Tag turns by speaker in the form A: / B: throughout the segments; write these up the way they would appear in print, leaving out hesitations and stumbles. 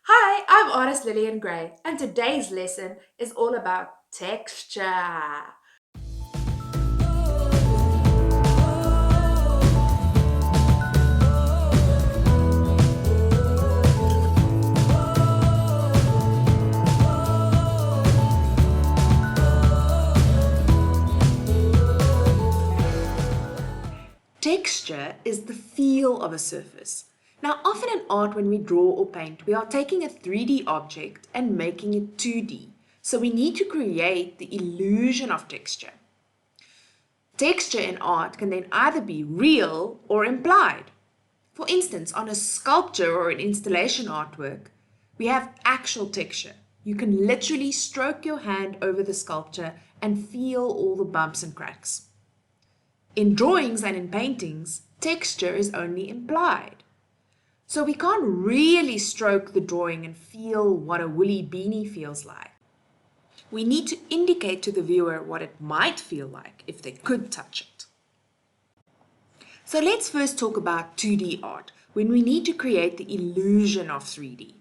A: Hi, I'm artist Lillian Gray, and today's lesson is all about texture.
B: Texture is the feel of a surface. Now, often in art, when we draw or paint, we are taking a 3D object and making it 2D. So we need to create the illusion of texture. Texture in art can then either be real or implied. For instance, on a sculpture or an installation artwork, we have actual texture. You can literally stroke your hand over the sculpture and feel all the bumps and cracks. In drawings and in paintings, texture is only implied. So we can't really stroke the drawing and feel what a woolly beanie feels like. We need to indicate to the viewer what it might feel like if they could touch it. So let's first talk about 2D art, when we need to create the illusion of 3D.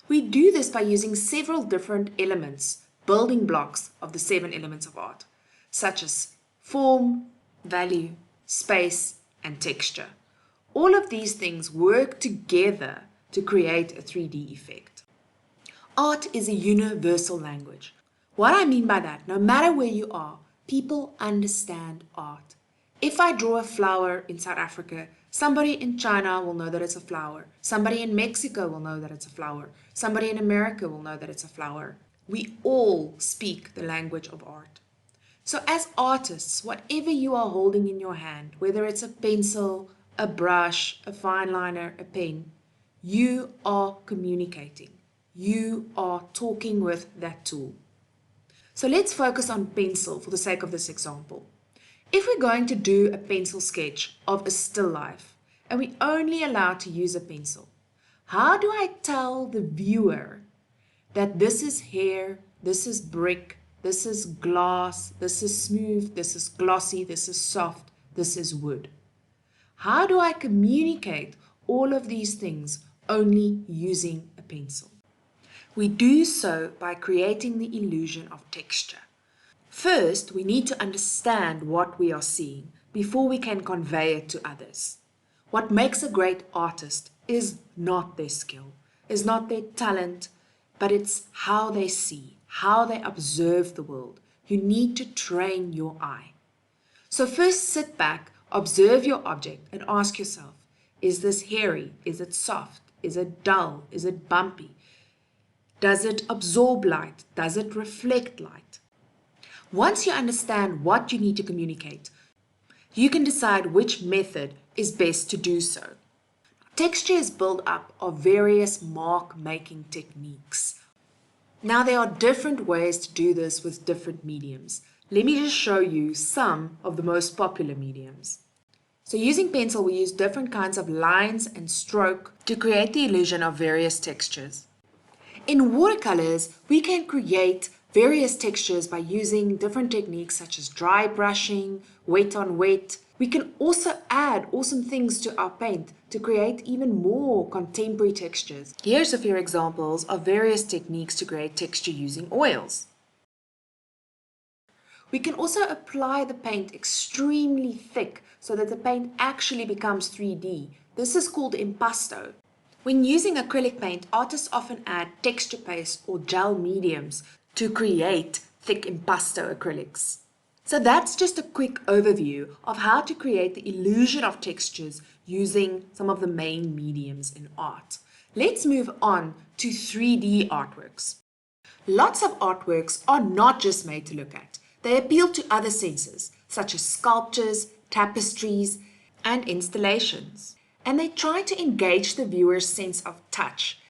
B: We do this by using several different elements, building blocks of the 7 elements of art, such as form, value, space, and texture. All of these things work together to create a 3D effect. Art is a universal language. What I mean by that, no matter where you are, people understand art. If I draw a flower in South Africa, somebody in China will know that it's a flower. Somebody in Mexico will know that it's a flower. Somebody in America will know that it's a flower. We all speak the language of art. So as artists, whatever you are holding in your hand, whether it's a pencil, a brush, a fine liner, a pen, you are communicating. You are talking with that tool. So let's focus on pencil for the sake of this example. If we're going to do a pencil sketch of a still life, and we're only allowed to use a pencil, how do I tell the viewer that this is hair, this is brick, this is glass, this is smooth, this is glossy, this is soft, this is wood? How do I communicate all of these things only using a pencil? We do so by creating the illusion of texture. First, we need to understand what we are seeing before we can convey it to others. What makes a great artist is not their skill, is not their talent, but it's how they see, how they observe the world. You need to train your eye. So first sit back, observe your object and ask yourself, is this hairy? Is it soft? Is it dull? Is it bumpy? Does it absorb light? Does it reflect light? Once you understand what you need to communicate, you can decide which method is best to do so. Texture is built up of various mark-making techniques. Now there are different ways to do this with different mediums. Let me just show you some of the most popular mediums. So using pencil, we use different kinds of lines and stroke to create the illusion of various textures. In watercolors, we can create various textures by using different techniques such as dry brushing, wet on wet. We can also add awesome things to our paint to create even more contemporary textures. Here's a few examples of various techniques to create texture using oils. We can also apply the paint extremely thick so that the paint actually becomes 3D. This is called impasto. When using acrylic paint, artists often add texture paste or gel mediums to create thick impasto acrylics. So that's just a quick overview of how to create the illusion of textures using some of the main mediums in art. Let's move on to 3D artworks. Lots of artworks are not just made to look at. They appeal to other senses, such as sculptures, tapestries, and installations. And they try to engage the viewer's sense of touch.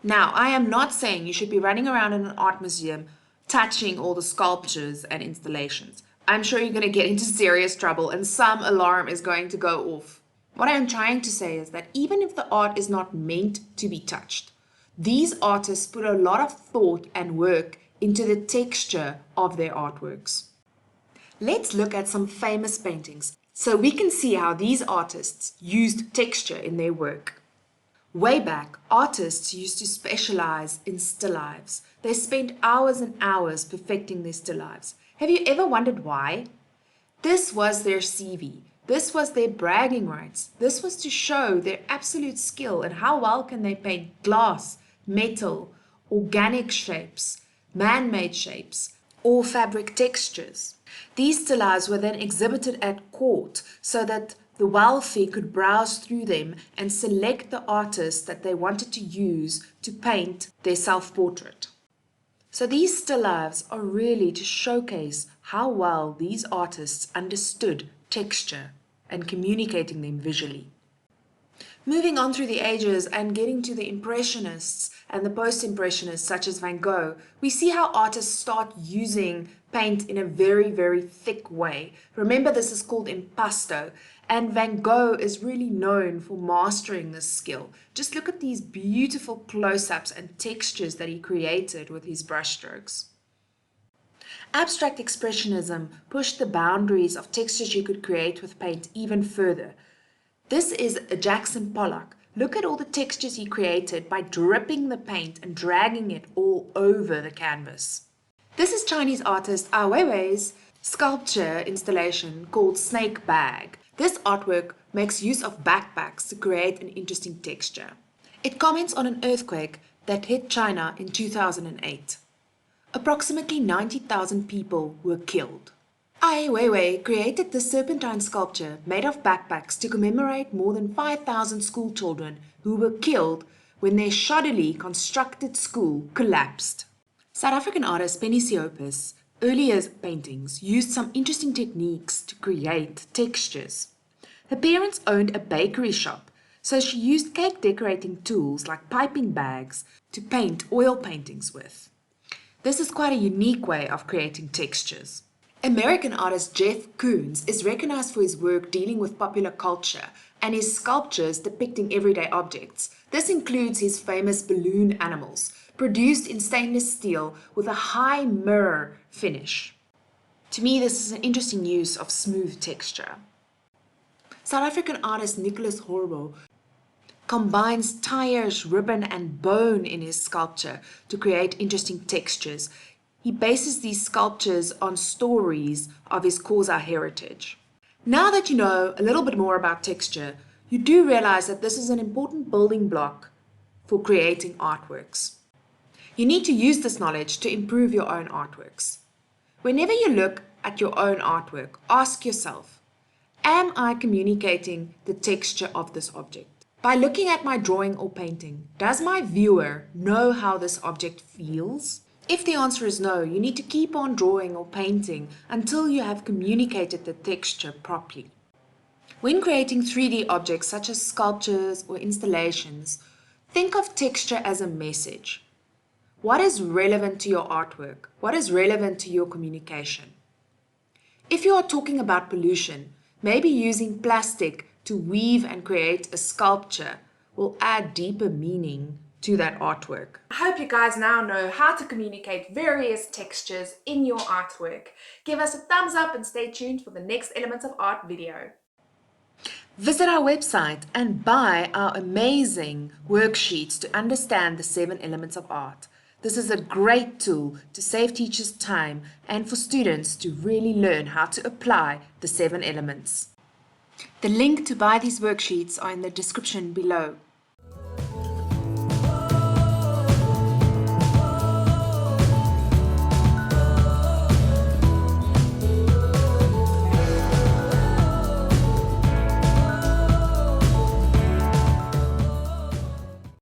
B: Now, I am not saying you should be running around in an art museum touching all the sculptures and installations. I'm sure you're going to get into serious trouble and some alarm is going to go off. What I'm trying to say is that even if the art is not meant to be touched, these artists put a lot of thought and work into the texture of their artworks. Let's look at some famous paintings so we can see how these artists used texture in their work. Way back, artists used to specialize in still lifes. They spent hours and hours perfecting their still lifes. Have you ever wondered why? This was their CV. This was their bragging rights. This was to show their absolute skill and how well can they paint glass, metal, organic shapes, man-made shapes, or fabric textures. These still lifes were then exhibited at court so that the wealthy could browse through them and select the artist that they wanted to use to paint their self-portrait. So these still lifes are really to showcase how well these artists understood texture and communicating them visually. Moving on through the ages and getting to the Impressionists and the Post-Impressionists such as Van Gogh, we see how artists start using paint in a very, very thick way. Remember, this is called impasto, and Van Gogh is really known for mastering this skill. Just look at these beautiful close-ups and textures that he created with his brushstrokes. Abstract Expressionism pushed the boundaries of textures you could create with paint even further. This is Jackson Pollock. Look at all the textures he created by dripping the paint and dragging it all over the canvas. This is Chinese artist Ai Weiwei's sculpture installation called Snake Bag. This artwork makes use of backpacks to create an interesting texture. It comments on an earthquake that hit China in 2008. Approximately 90,000 people were killed. Ai Weiwei created this serpentine sculpture made of backpacks to commemorate more than 5,000 school children who were killed when their shoddily constructed school collapsed. South African artist Penny Siopis' earlier paintings used some interesting techniques to create textures. Her parents owned a bakery shop, so she used cake decorating tools like piping bags to paint oil paintings with. This is quite a unique way of creating textures. American artist Jeff Koons is recognized for his work dealing with popular culture and his sculptures depicting everyday objects. This includes his famous balloon animals, produced in stainless steel with a high mirror finish. To me, this is an interesting use of smooth texture. South African artist Nicholas Hlobo combines tires, ribbon and bone in his sculpture to create interesting textures. He bases these sculptures on stories of his Xhosa heritage. Now that you know a little bit more about texture, you do realize that this is an important building block for creating artworks. You need to use this knowledge to improve your own artworks. Whenever you look at your own artwork, ask yourself, am I communicating the texture of this object? By looking at my drawing or painting, does my viewer know how this object feels? If the answer is no, you need to keep on drawing or painting until you have communicated the texture properly. When creating 3D objects such as sculptures or installations, think of texture as a message. What is relevant to your artwork? What is relevant to your communication? If you are talking about pollution, maybe using plastic to weave and create a sculpture will add deeper meaning to that artwork.
A: I hope you guys now know how to communicate various textures in your artwork. Give us a thumbs up and stay tuned for the next Elements of Art video.
B: Visit our website and buy our amazing worksheets to understand the 7 elements of art. This is a great tool to save teachers time and for students to really learn how to apply the 7 elements. The link to buy these worksheets are in the description below.